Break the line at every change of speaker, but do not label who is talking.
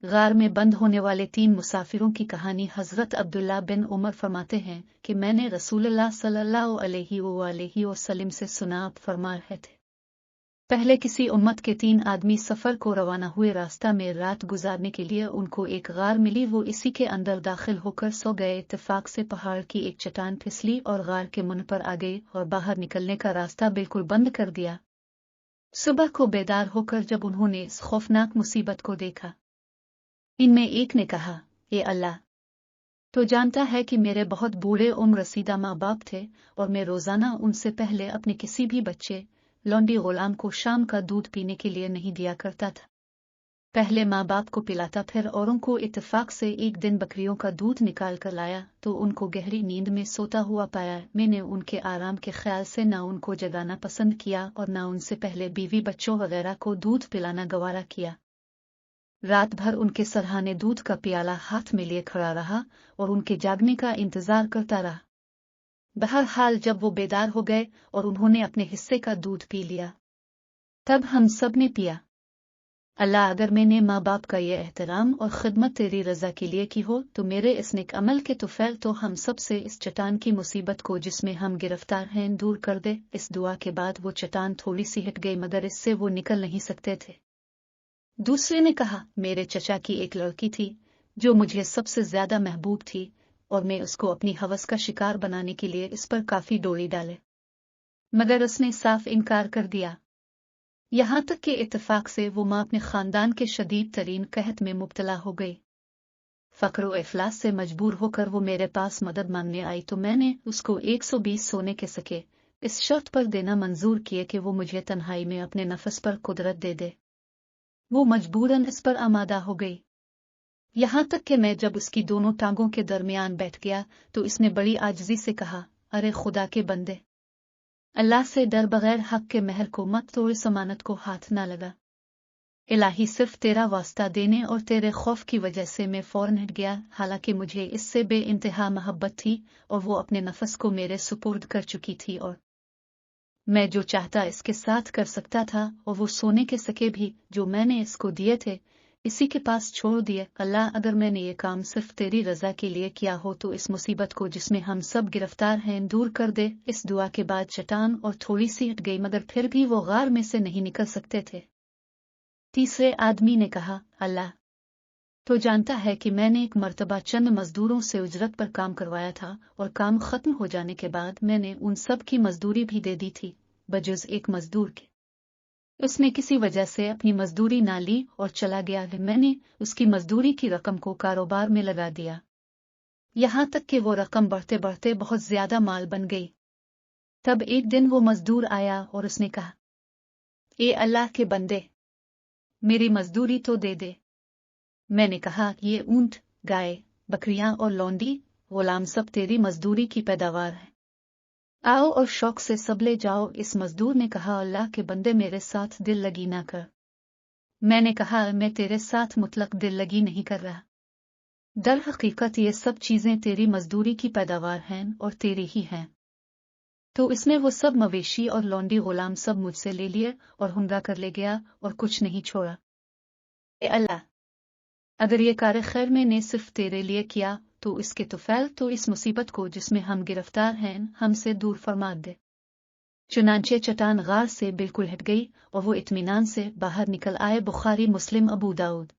गार में बंद होने वाले 3 मुसाफिरों की कहानी। हजरत अब्दुल्ला बिन उमर फरमाते हैं कि मैंने रसूलुल्लाह सल्लल्लाहु अलैहि वसल्लम से सुना, आप फरमा रहे थे, पहले किसी उम्मत के 3 आदमी सफर को रवाना हुए। रास्ता में रात गुजारने के लिए उनको एक गार मिली। वो इसी के अंदर दाखिल होकर सो गए। इत्तेफाक से पहाड़ की एक चट्टान फिसली और गार के मुंह पर आ गई और बाहर निकलने का रास्ता बिल्कुल बंद कर दिया। सुबह को बेदार होकर जब उन्होंने इस खौफनाक मुसीबत को देखा, इनमें एक ने कहा, ए अल्लाह, तो जानता है कि मेरे बहुत बूढ़े उम्र रसीदा माँ बाप थे और मैं रोजाना उनसे पहले अपने किसी भी बच्चे, लौंडी गुलाम को शाम का दूध पीने के लिए नहीं दिया करता था। पहले माँ बाप को पिलाता, फिर औरों को। इत्तेफाक से एक दिन बकरियों का दूध निकाल कर लाया तो उनको गहरी नींद में सोता हुआ पाया। मैंने उनके आराम के ख्याल से ना उनको जगाना पसंद किया और ना उनसे पहले बीवी बच्चों वगैरह को दूध पिलाना गवारा किया। रात भर उनके सरहाने दूध का प्याला हाथ में लिए खड़ा रहा और उनके जागने का इंतजार करता रहा। बहरहाल जब वो बेदार हो गए और उन्होंने अपने हिस्से का दूध पी लिया, तब हम सब ने पिया। अल्लाह, अगर मैंने माँ बाप का ये एहतराम और खिदमत तेरी रजा के लिए की हो तो मेरे इस नेक अमल के तुफैल तो हम सब से इस चट्टान की मुसीबत को जिसमें हम गिरफ्तार हैं दूर कर दे। इस दुआ के बाद वो चट्टान थोड़ी सी हट गई, मगर इससे वो निकल नहीं सकते थे। दूसरे ने कहा, मेरे चचा की एक लड़की थी जो मुझे सबसे ज्यादा महबूब थी और मैं उसको अपनी हवस का शिकार बनाने के लिए इस पर काफी डोरी डाले, मगर उसने साफ इनकार कर दिया। यहाँ तक कि इत्तेफाक से वो माँ अपने खानदान के शदीद तरीन कहत में मुब्तला हो गई। फक्र व इफलास से मजबूर होकर वो मेरे पास मदद मांगने आई तो मैंने उसको 120 सोने के सिक्के इस शर्त पर देना मंजूर किए कि वो मुझे तन्हाई में अपने नफस पर कुदरत दे दे। वो मजबूरन इस पर आमादा हो गई। यहाँ तक कि मैं जब उसकी दोनों टांगों के दरमियान बैठ गया तो इसने बड़ी आजिज़ी से कहा, अरे खुदा के बंदे, अल्लाह से डर, बगैर हक के महर को मत तोड़, समानत को हाथ ना लगा। इलाही, सिर्फ तेरा वास्ता देने और तेरे खौफ की वजह से मैं फौरन हट गया, हालांकि मुझे इससे बे इंतहा मोहब्बत थी और वो अपने नफस को मेरे सुपुर्द कर चुकी थी और मैं जो चाहता इसके साथ कर सकता था, और वो सोने के सिक्के भी जो मैंने इसको दिए थे इसी के पास छोड़ दिए। अल्लाह, अगर मैंने ये काम सिर्फ तेरी रजा के लिए किया हो तो इस मुसीबत को जिसमें हम सब गिरफ्तार हैं दूर कर दे। इस दुआ के बाद चट्टान और थोड़ी सी हट गई, मगर फिर भी वो गार में से नहीं निकल सकते थे। तीसरे आदमी ने कहा, अल्लाह तो जानता है कि मैंने एक मर्तबा चंद मजदूरों से उजरत पर काम करवाया था और काम खत्म हो जाने के बाद मैंने उन सब की मजदूरी भी दे दी थी बजुज एक मजदूर के। उसने किसी वजह से अपनी मजदूरी ना ली और चला गया है। मैंने उसकी मजदूरी की रकम को कारोबार में लगा दिया, यहाँ तक कि वो रकम बढ़ते बढ़ते बहुत ज्यादा माल बन गई। तब एक दिन वो मजदूर आया और उसने कहा, ए अल्लाह के बंदे, मेरी मजदूरी तो दे दे। मैंने कहा, ये ऊंट, गाय, बकरियां और लौंडी गुलाम सब तेरी मजदूरी की पैदावार है, आओ और शौक से सब ले जाओ। इस मजदूर ने कहा, अल्लाह के बंदे, मेरे साथ दिल लगी ना कर। मैंने कहा, मैं तेरे साथ मुतलक दिल लगी नहीं कर रहा। दर हकीकत ये सब चीजें तेरी मजदूरी की पैदावार हैं और तेरी ही हैं। तो इसने वो सब मवेशी और लौंडी गुलाम सब मुझसे ले लिए और हुंडा कर ले गया और कुछ नहीं छोड़ा। ए अल्लाह, अगर ये कार्य खैर मैंने सिर्फ तेरे लिए किया तो इसके तुफैल तो इस मुसीबत को जिसमें हम गिरफ्तार हैं हमसे दूर फरमा दे। चुनांचे चट्टान गार से बिल्कुल हट गई और वो इत्मीनान से बाहर निकल आए। बुखारी, मुस्लिम, अबू दाऊद।